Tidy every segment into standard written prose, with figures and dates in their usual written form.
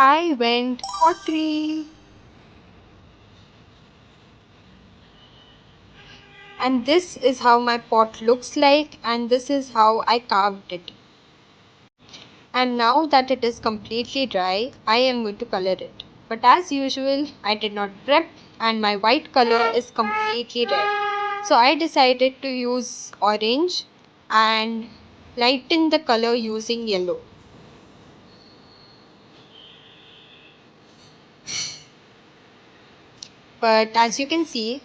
I went pottery, and this is how my pot looks like, and this is how I carved it. And now that it is completely dry, I am going to color it. But as usual, I did not prep, and my white color is completely red. So I decided to use orange and lighten the color using yellow. But as you can see,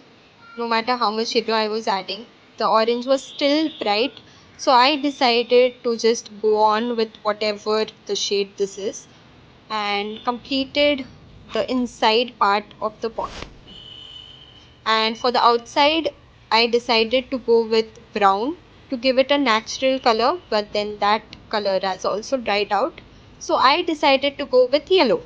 no matter how much yellow I was adding, the orange was still bright. So I decided to just go on with whatever the shade this is and completed the inside part of the pot. And for the outside, I decided to go with brown to give it a natural color, but then that color has also dried out. So I decided to go with yellow.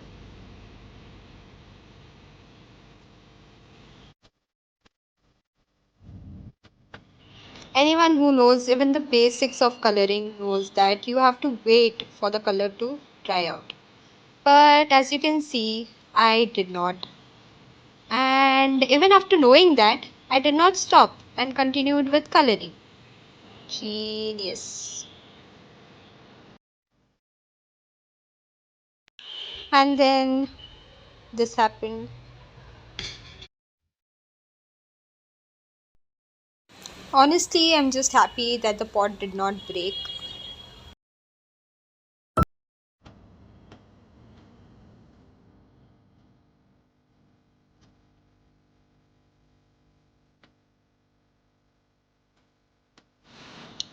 Anyone who knows even the basics of coloring knows that you have to wait for the color to dry out. But as you can see, I did not. And even after knowing that, I did not stop and continued with coloring. Genius. And then this happened. Honestly, I'm just happy that the pot did not break.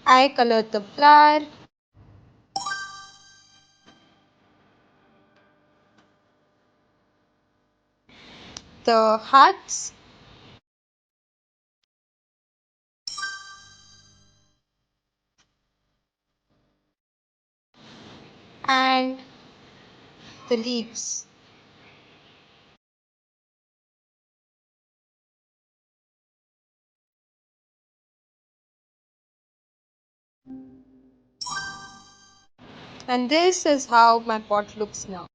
I colored the flower, the hearts, and the leaves. And this is how my pot looks now.